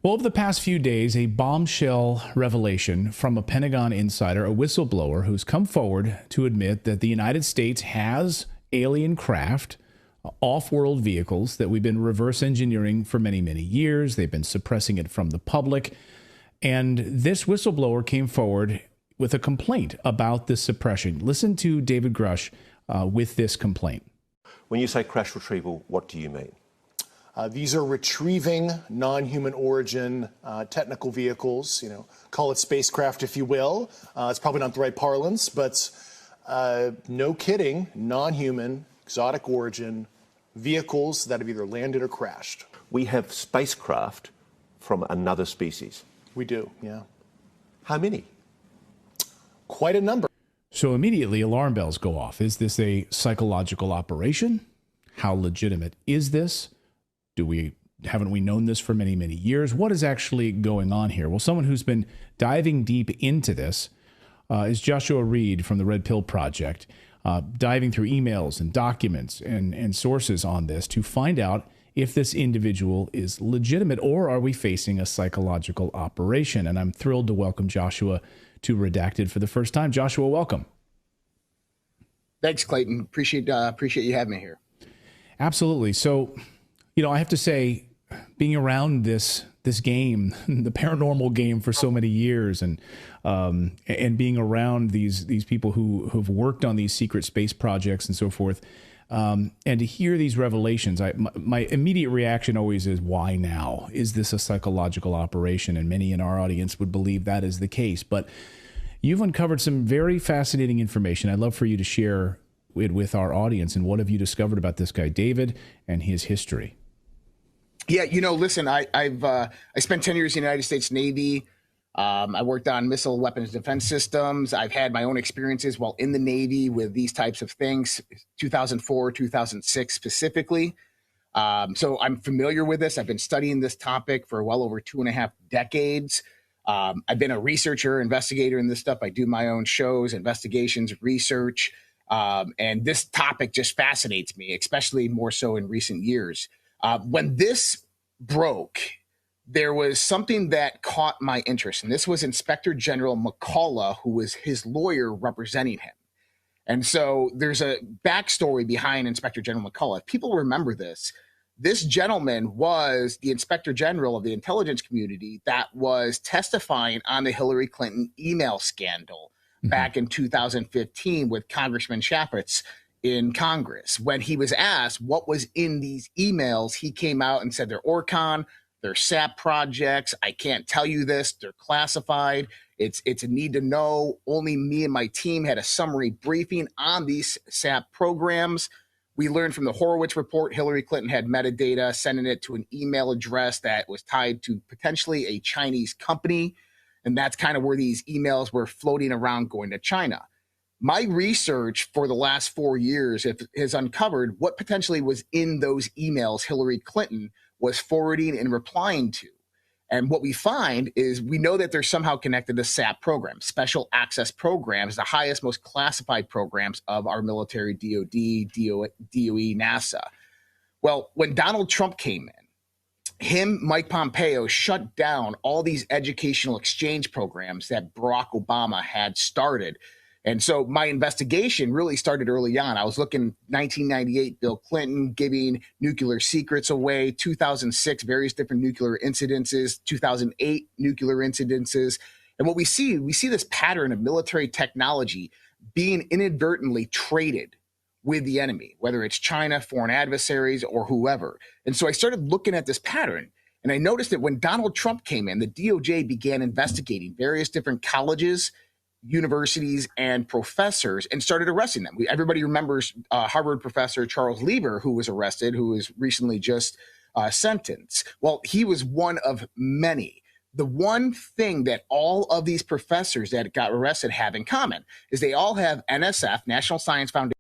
Well, over the past few days, a bombshell revelation from a Pentagon insider, a whistleblower, who's come forward to admit that the United States has alien craft, off-world vehicles that we've been reverse engineering for many, many years. They've been suppressing it from the public. And this whistleblower came forward with a complaint about this suppression. Listen to David Grush with this complaint. When you say crash retrieval, what do you mean? These are retrieving non-human origin technical vehicles, call it spacecraft if you will. It's probably not the right parlance, but no kidding, non-human, exotic origin vehicles that have either landed or crashed. We have spacecraft from another species. We do, yeah. How many? Quite a number. So immediately alarm bells go off. Is this a psychological operation? How legitimate is this? Haven't we known this for many, many years? What is actually going on here? Well, someone who's been diving deep into this is Joshua Reed from the Red Pill Project, diving through emails and documents and sources on this to find out if this individual is legitimate or are we facing a psychological operation. And I'm thrilled to welcome Joshua to Redacted for the first time. Joshua, welcome. Thanks, Clayton. Appreciate you having me here. Absolutely. So, I have to say, being around this game, the paranormal game, for so many years, and being around these people who've worked on these secret space projects and so forth, and to hear these revelations, my immediate reaction always is, why now? Is this a psychological operation? And many in our audience would believe that is the case. But you've uncovered some very fascinating information. I'd love for you to share it with our audience. And what have you discovered about this guy, David, and his history? Yeah, listen, I spent 10 years in the United States Navy. I worked on missile weapons defense systems. I've had my own experiences while in the Navy with these types of things, 2004, 2006 specifically. So I'm familiar with this. I've been studying this topic for well over 2.5 decades. I've been a researcher, investigator in this stuff. I do my own shows, investigations, research. And this topic just fascinates me, especially more so in recent years. When this broke, there was something that caught my interest, and this was Inspector General McCullough, who was his lawyer representing him. And so there's a backstory behind Inspector General McCullough. If people remember this gentleman was the Inspector General of the intelligence community that was testifying on the Hillary Clinton email scandal back in 2015 with Congressman Chaffetz in Congress. When he was asked what was in these emails, he came out and said they're Orcon, they're SAP projects. I can't tell you this. They're classified. It's a need to know. Only me and my team had a summary briefing on these SAP programs. We learned from the Horowitz report, Hillary Clinton had metadata, sending it to an email address that was tied to potentially a Chinese company. And that's kind of where these emails were floating around going to China. My research for the last 4 years has uncovered what potentially was in those emails Hillary Clinton was forwarding and replying to. And what we find is we know that they're somehow connected to SAP programs, special access programs, the highest, most classified programs of our military, DOD, DOE, NASA. Well, when Donald Trump came in, Mike Pompeo shut down all these educational exchange programs that Barack Obama had started. And so my investigation really started early on. I was looking 1998, Bill Clinton giving nuclear secrets away, 2006, various different nuclear incidences, 2008, nuclear incidences. And what we see this pattern of military technology being inadvertently traded with the enemy, whether it's China, foreign adversaries, or whoever. And so I started looking at this pattern. And I noticed that when Donald Trump came in, the DOJ began investigating various different colleges, universities, and professors and started arresting them. Everybody remembers Harvard professor Charles Lieber, who was arrested, who was recently just sentenced. Well, he was one of many. The one thing that all of these professors that got arrested have in common is they all have NSF, National Science Foundation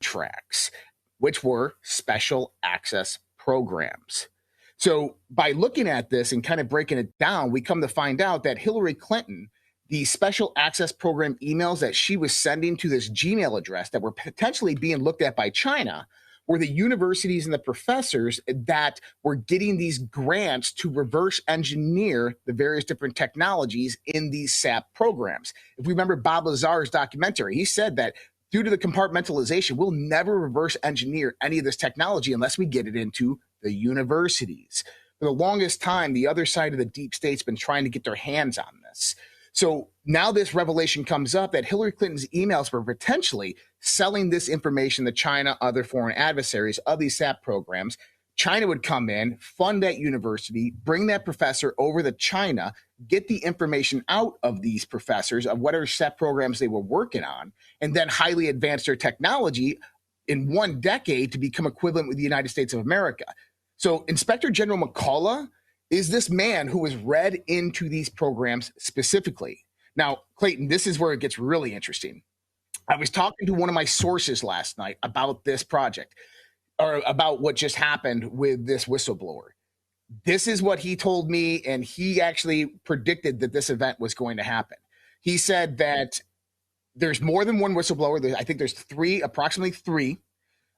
tracks, which were special access programs. So by looking at this and kind of breaking it down, we come to find out that Hillary Clinton, the special access program emails that she was sending to this Gmail address that were potentially being looked at by China were the universities and the professors that were getting these grants to reverse engineer the various different technologies in these SAP programs. If we remember Bob Lazar's documentary, he said that due to the compartmentalization, we'll never reverse engineer any of this technology unless we get it into the universities. For the longest time, the other side of the deep state's been trying to get their hands on this. So now this revelation comes up that Hillary Clinton's emails were potentially selling this information to China, other foreign adversaries of these SAP programs. China would come in, fund that university, bring that professor over to China, get the information out of these professors of whatever SAP programs they were working on, and then highly advance their technology in 1 decade to become equivalent with the United States of America. So Inspector General McCullough is this man who was read into these programs specifically. Now, Clayton, this is where it gets really interesting. I was talking to one of my sources last night about this project, or about what just happened with this whistleblower. This is what he told me, and he actually predicted that this event was going to happen. He said that there's more than one whistleblower. I think there's approximately three.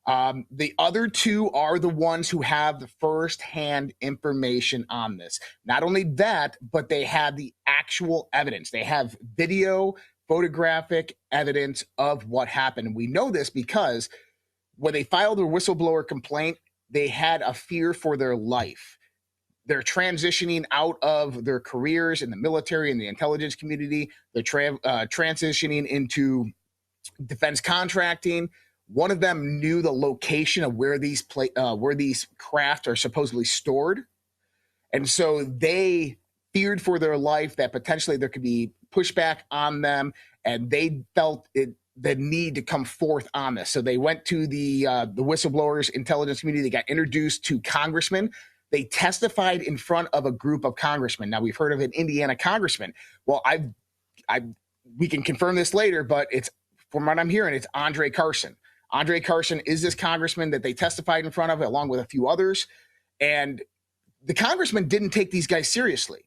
The other 2 are the ones who have the first-hand information on this. Not only that, but they have the actual evidence. They have video, photographic evidence of what happened. And we know this because when they filed a whistleblower complaint, they had a fear for their life. They're transitioning out of their careers in the military and the intelligence community. They're transitioning into defense contracting. One of them knew the location of where these craft are supposedly stored. And so they feared for their life that potentially there could be pushback on them, and they felt the need to come forth on this. So they went to the whistleblowers intelligence community. They got introduced to congressmen. They testified in front of a group of congressmen. Now, we've heard of an Indiana congressman. Well, we can confirm this later, but it's, from what I'm hearing, it's Andre Carson. Andre Carson is this congressman that they testified in front of, along with a few others. And the congressman didn't take these guys seriously.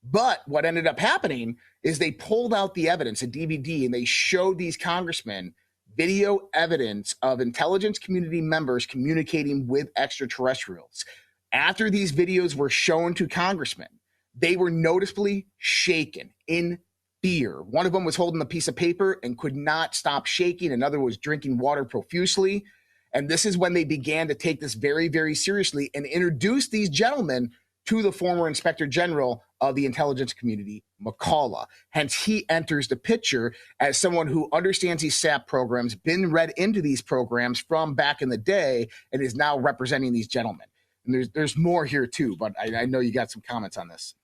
But what ended up happening is they pulled out the evidence, a DVD, and they showed these congressmen video evidence of intelligence community members communicating with extraterrestrials. After these videos were shown to congressmen, they were noticeably shaken in fear. One of them was holding a piece of paper and could not stop shaking. Another was drinking water profusely. And this is when they began to take this very, very seriously and introduce these gentlemen to the former Inspector General of the intelligence community, McCullough. Hence, he enters the picture as someone who understands these SAP programs, been read into these programs from back in the day, and is now representing these gentlemen. And there's more here too, but I know you got some comments on this.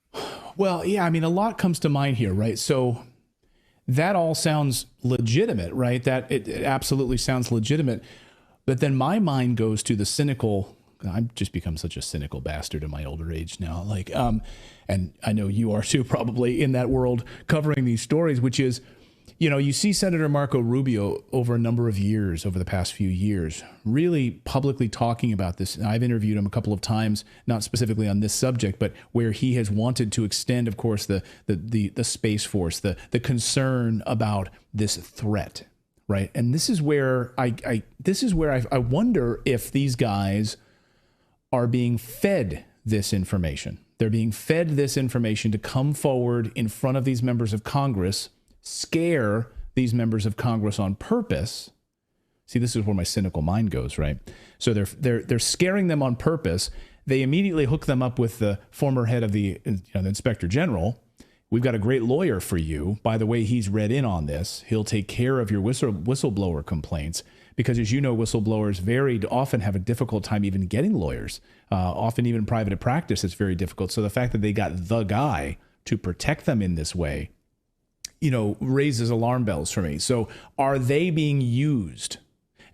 Well, yeah, I mean, a lot comes to mind here, right? So that all sounds legitimate, right? That it absolutely sounds legitimate. But then my mind goes to the cynical. I've just become such a cynical bastard in my older age now. And I know you are too, probably in that world covering these stories, which is, you see Senator Marco Rubio over a number of years, over the past few years, really publicly talking about this. And I've interviewed him a couple of times, not specifically on this subject, but where he has wanted to extend, of course, the Space Force, the concern about this threat, right? And this is where I wonder if these guys are being fed this information. They're being fed this information to come forward in front of these members of Congress, scare these members of Congress on purpose. See, this is where my cynical mind goes, right? So they're scaring them on purpose. They immediately hook them up with the former head of the Inspector General. We've got a great lawyer for you. By the way, he's read in on this. He'll take care of your whistleblower complaints, because, as you know, whistleblowers very often have a difficult time even getting lawyers. Often even private practice, it's very difficult. So the fact that they got the guy to protect them in this way, raises alarm bells for me. So are they being used?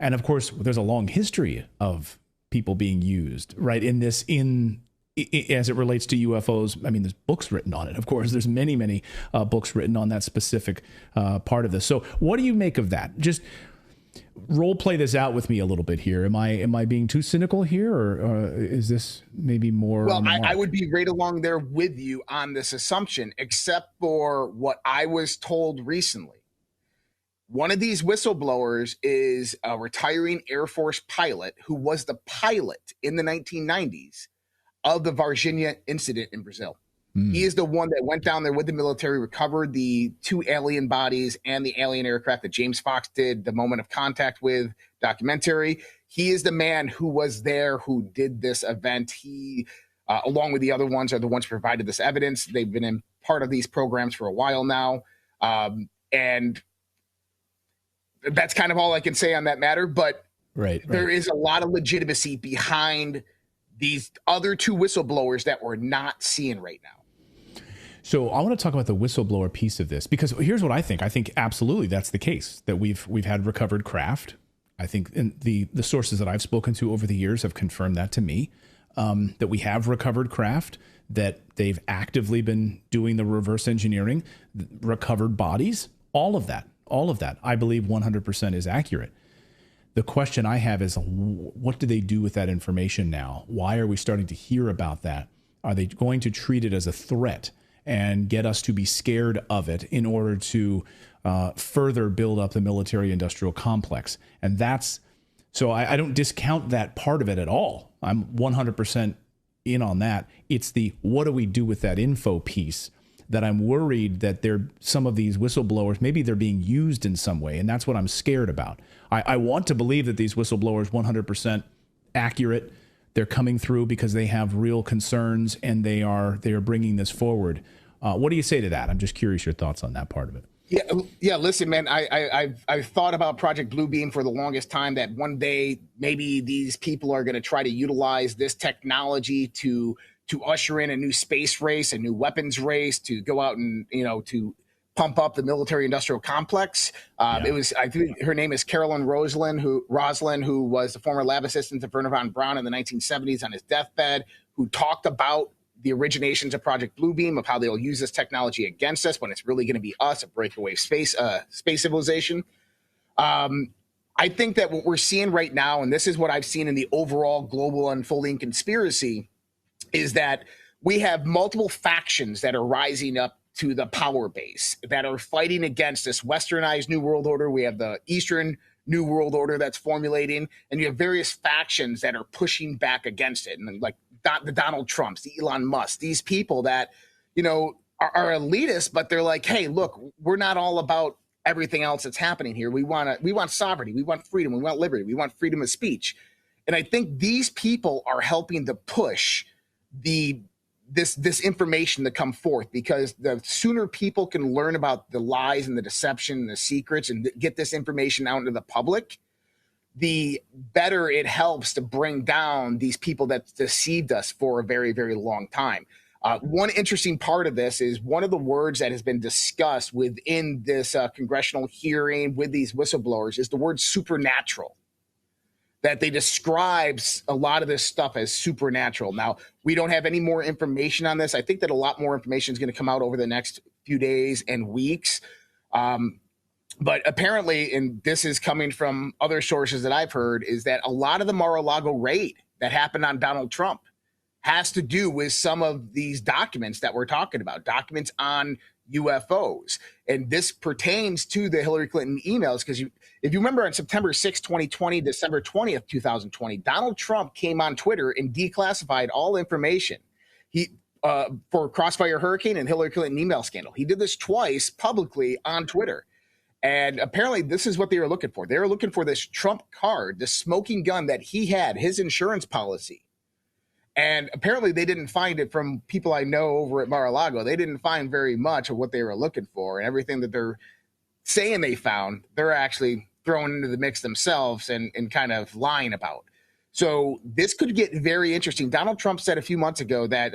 And of course, there's a long history of people being used, right? As it relates to UFOs. I mean, there's books written on it. Of course, there's many, many books written on that specific part of this. So what do you make of that? Just role play this out with me a little bit here. Am I being too cynical here, or is this maybe more? Well, I would be right along there with you on this assumption, except for what I was told recently. One of these whistleblowers is a retiring Air Force pilot who was the pilot in the 1990s of the Varginha incident in Brazil. He is the one that went down there with the military, recovered the 2 alien bodies and the alien aircraft that James Fox did the Moment of Contact with documentary. He is the man who was there, who did this event. He, along with the other ones, are the ones who provided this evidence. They've been in part of these programs for a while now. And that's kind of all I can say on that matter. But there is a lot of legitimacy behind these other 2 whistleblowers that we're not seeing right now. So I want to talk about the whistleblower piece of this, because here's what I think. I think absolutely that's the case, that we've had recovered craft. I think the sources that I've spoken to over the years have confirmed that to me, that we have recovered craft, that they've actively been doing the reverse engineering, recovered bodies, all of that, I believe 100% is accurate. The question I have is, what do they do with that information now? Why are we starting to hear about that? Are they going to treat it as a threat and get us to be scared of it in order to further build up the military-industrial complex? And so I don't discount that part of it at all. I'm 100% in on that. It's the what do we do with that info piece that I'm worried that some of these whistleblowers, maybe they're being used in some way, and that's what I'm scared about. I want to believe that these whistleblowers 100% accurate. They're coming through because they have real concerns and they are bringing this forward. What do you say to that? I'm just curious your thoughts on that part of it. Yeah. Listen, man, I've thought about Project Bluebeam for the longest time, that one day maybe these people are going to try to utilize this technology to usher in a new space race, a new weapons race, to go out and, to pump up the military-industrial complex. I think her name is Carolyn Roslin, who was the former lab assistant to Wernher von Braun in the 1970s on his deathbed, who talked about the originations of Project Bluebeam, of how they'll use this technology against us when it's really going to be us, a breakaway space civilization. I think that what we're seeing right now, and this is what I've seen in the overall global unfolding conspiracy, is that we have multiple factions that are rising up to the power base, that are fighting against this westernized New World Order. We have the Eastern New World Order that's formulating, and you have various factions that are pushing back against it. And like the Donald Trumps, the Elon Musk, these people that, are elitists, but they're like, hey, look, we're not all about everything else that's happening here. We want sovereignty. We want freedom. We want liberty. We want freedom of speech. And I think these people are helping to push this information to come forth, because the sooner people can learn about the lies and the deception and the secrets and get this information out into the public, the better it helps to bring down these people that deceived us for a very, very long time. One interesting part of this is one of the words that has been discussed within this congressional hearing with these whistleblowers is the word supernatural. That they describes a lot of this stuff as supernatural. Now, we don't have any more information on this. I think that a lot more information is going to come out over the next few days and weeks. But apparently, and this is coming from other sources that I've heard, is that a lot of the Mar-a-Lago raid that happened on Donald Trump has to do with some of these documents that we're talking about, documents on UFOs. And this pertains to the Hillary Clinton emails, because if you remember on September 6, 2020, December 20th, 2020, Donald Trump came on Twitter and declassified all information for Crossfire Hurricane and Hillary Clinton email scandal. He did this twice publicly on Twitter. And apparently this is what they were looking for. They were looking for this Trump card, the smoking gun that he had, his insurance policy. And apparently they didn't find it from people I know over at Mar-a-Lago. They didn't find very much of what they were looking for. And everything that they're saying they found, they're actually throwing into the mix themselves and kind of lying about. So this could get very interesting. Donald Trump said a month ago that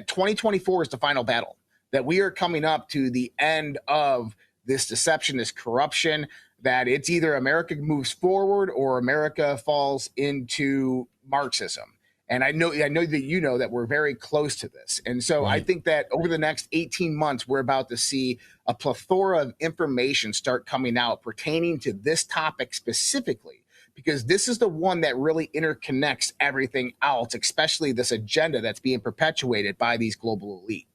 2024 is the final battle, that we are coming up to the end of this deception, this corruption, that it's either America moves forward or America falls into Marxism. And I know that you know that we're very close to this. And so I think that over the next 18 months, we're about to see a plethora of information start coming out pertaining to this topic specifically, because this is the one that really interconnects everything else, especially this agenda that's being perpetuated by these global elite.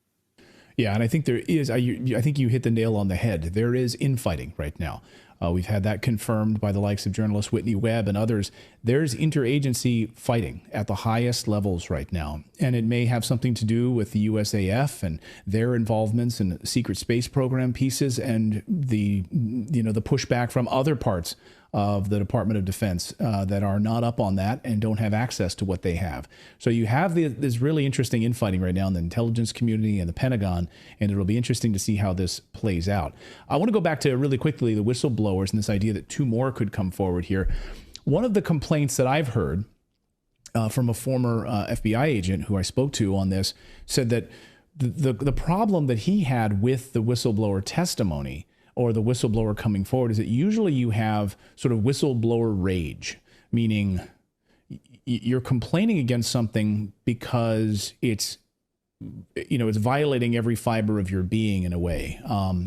Yeah, and I think there is. I think you hit the nail on the head. There is infighting right now. We've had that confirmed by the likes of journalist Whitney Webb and others. There's interagency fighting at the highest levels right now, and it may have something to do with the USAF and their involvements in secret space program pieces, and the pushback from other parts of the Department of Defense that are not up on that and don't have access to what they have. So you have this really interesting infighting right now in the intelligence community and the Pentagon, and it'll be interesting to see how this plays out. I want to go back to really quickly the whistleblowers and this idea that two more could come forward here. One of the complaints that I've heard from a former FBI agent who I spoke to on this said that the problem that he had with the whistleblower testimony or the whistleblower coming forward is that usually you have sort of whistleblower rage, meaning you're complaining against something because it's violating every fiber of your being in a way.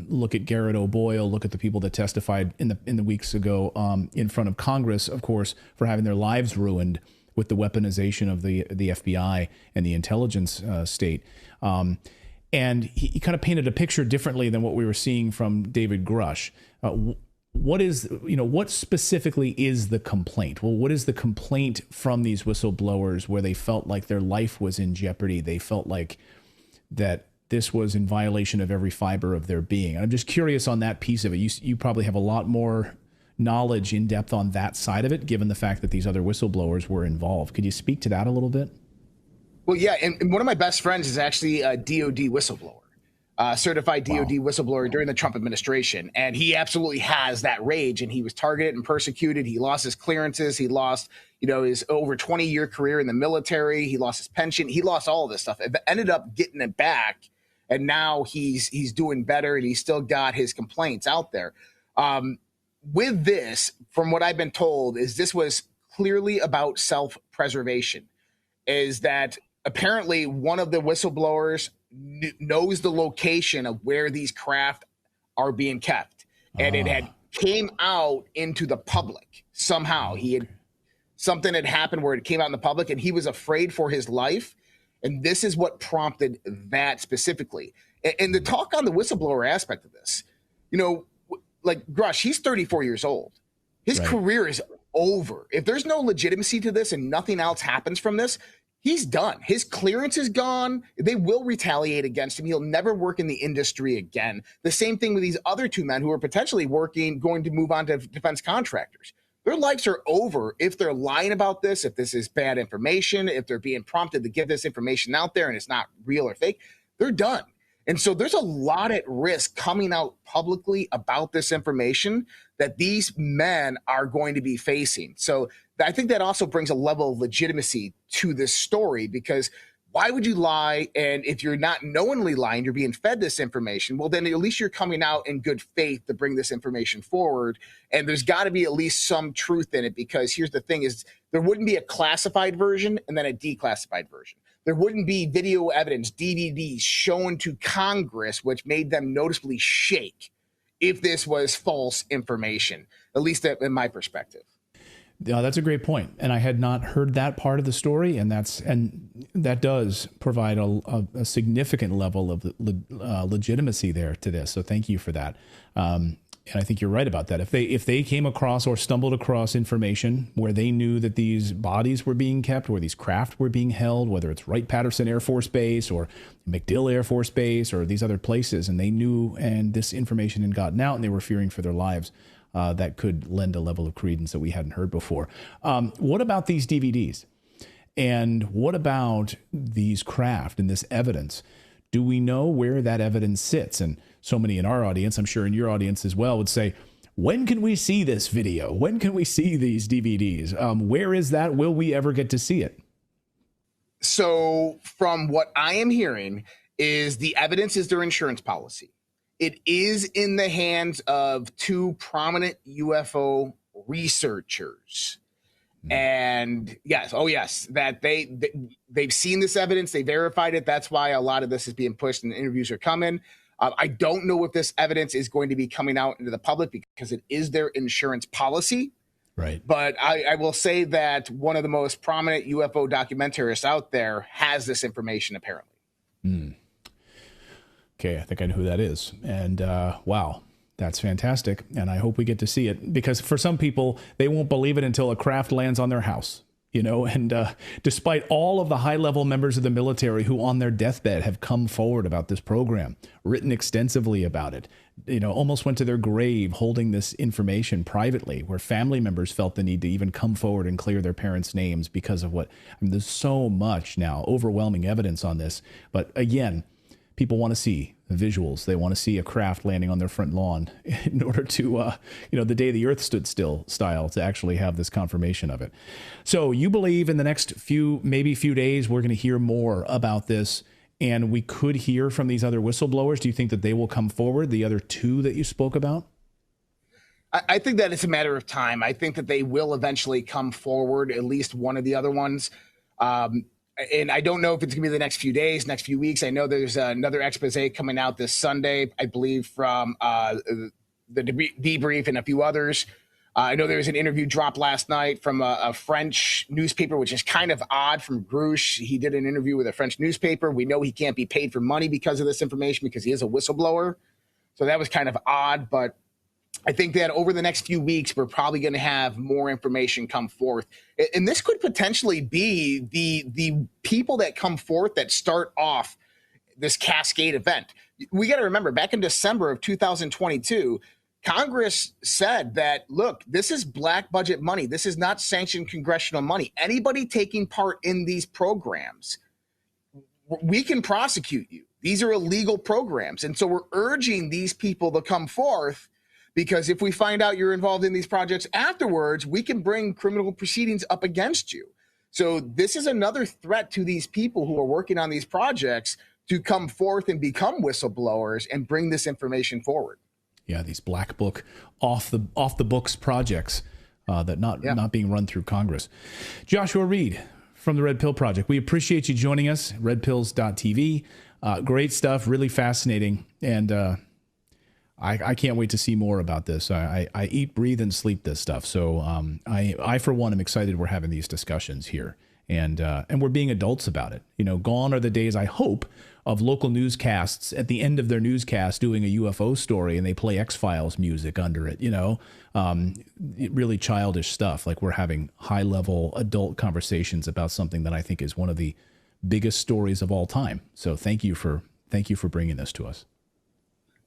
Look at Garrett O'Boyle. Look at the people that testified in the weeks ago in front of Congress, of course, for having their lives ruined with the weaponization of the FBI and the intelligence state. And he kind of painted a picture differently than what we were seeing from David Grush. What specifically is the complaint? Well, what is the complaint from these whistleblowers where they felt like their life was in jeopardy? They felt like that this was in violation of every fiber of their being. And I'm just curious on that piece of it. You probably have a lot more knowledge in depth on that side of it, given the fact that these other whistleblowers were involved. Could you speak to that a little bit? Well, yeah, and one of my best friends is actually a DOD whistleblower, certified DOD whistleblower during the Trump administration. And he absolutely has that rage, and he was targeted and persecuted. He lost his clearances. He lost, his over 20-year career in the military. He lost his pension. He lost all of this stuff. It ended up getting it back, and now he's doing better, and he's still got his complaints out there. With this, from what I've been told, is this was clearly about self-preservation, is that apparently one of the whistleblowers knows the location of where these craft are being kept, and it had came out into the public somehow. Something had happened where it came out in the public, and he was afraid for his life, and this is what prompted that specifically. And the talk on the whistleblower aspect of this, like Grush, he's 34 years old. His career is over. If there's no legitimacy to this and nothing else happens from this, he's done. His clearance is gone. They will retaliate against him. He'll never work in the industry again. The same thing with these other two men who are potentially going to move on to defense contractors. Their lives are over if they're lying about this, if this is bad information, if they're being prompted to give this information out there and it's not real or fake. They're done. And so there's a lot at risk coming out publicly about this information that these men are going to be facing. So I think that also brings a level of legitimacy to this story, because why would you lie? And if you're not knowingly lying, you're being fed this information, well, then at least you're coming out in good faith to bring this information forward. And there's got to be at least some truth in it, because here's the thing is there wouldn't be a classified version and then a declassified version. There wouldn't be video evidence, DVDs shown to Congress, which made them noticeably shake if this was false information, at least in my perspective. That's a great point, and I had not heard that part of the story, and that does provide a significant level of legitimacy there to this. So thank you for that. And I think you're right about that. If they came across or stumbled across information where they knew that these bodies were being kept, where these craft were being held, whether it's Wright-Patterson Air Force Base or MacDill Air Force Base or these other places, and they knew and this information had gotten out and they were fearing for their lives, that could lend a level of credence that we hadn't heard before. What about these DVDs? And what about these craft and this evidence? Do we know where that evidence sits? And so many in our audience, I'm sure in your audience as well, would say, when can we see this video? When can we see these DVDs? Where is that? Will we ever get to see it? So from what I am hearing is the evidence is their insurance policy. It is in the hands of two prominent UFO researchers. And yes, that they've seen this evidence, they verified it. That's why a lot of this is being pushed and the interviews are coming. I don't know if this evidence is going to be coming out into the public because it is their insurance policy. Right. But I will say that one of the most prominent UFO documentarists out there has this information apparently. Okay, I think I know who that is. And wow, that's fantastic. And I hope we get to see it, because for some people, they won't believe it until a craft lands on their house. And despite all of the high-level members of the military who on their deathbed have come forward about this program, written extensively about it, almost went to their grave holding this information privately, where family members felt the need to even come forward and clear their parents' names because of there's so much now, overwhelming evidence on this. But again, people want to see the visuals. They want to see a craft landing on their front lawn in order to, the day the earth stood still style, to actually have this confirmation of it. So you believe in the next few days, we're going to hear more about this, and we could hear from these other whistleblowers. Do you think that they will come forward, the other two that you spoke about? I think that it's a matter of time. I think that they will eventually come forward, at least one of the other ones. And I don't know if it's going to be the next few days, next few weeks. I know there's another expose coming out this Sunday, I believe, from the debrief and a few others. I know there was an interview dropped last night from a French newspaper, which is kind of odd, from Grush. He did an interview with a French newspaper. We know he can't be paid for money because of this information, because he is a whistleblower. So that was kind of odd, but I think that over the next few weeks, we're probably going to have more information come forth. And this could potentially be the people that come forth that start off this cascade event. We got to remember, back in December of 2022, Congress said that, look, this is black budget money. This is not sanctioned congressional money. Anybody taking part in these programs, we can prosecute you. These are illegal programs. And so we're urging these people to come forth, because if we find out you're involved in these projects afterwards, we can bring criminal proceedings up against you. So this is another threat to these people who are working on these projects to come forth and become whistleblowers and bring this information forward. Yeah, these black book off the books projects that not being run through Congress. Joshua Reed from the Red Pill Project. We appreciate you joining us. Redpills.tv. Great stuff, really fascinating, and I can't wait to see more about this. I eat, breathe, and sleep this stuff. So I for one, am excited we're having these discussions here, and we're being adults about it. Gone are the days, I hope, of local newscasts at the end of their newscast doing a UFO story and they play X-Files music under it. Really childish stuff. Like, we're having high-level adult conversations about something that I think is one of the biggest stories of all time. So thank you for bringing this to us.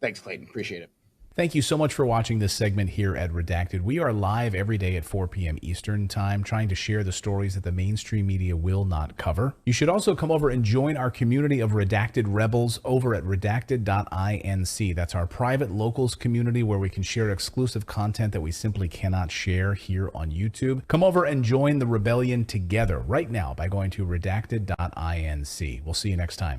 Thanks, Clayton. Appreciate it. Thank you so much for watching this segment here at Redacted. We are live every day at 4 p.m. Eastern Time, trying to share the stories that the mainstream media will not cover. You should also come over and join our community of Redacted Rebels over at redacted.inc. That's our private locals community where we can share exclusive content that we simply cannot share here on YouTube. Come over and join the rebellion together right now by going to redacted.inc. We'll see you next time.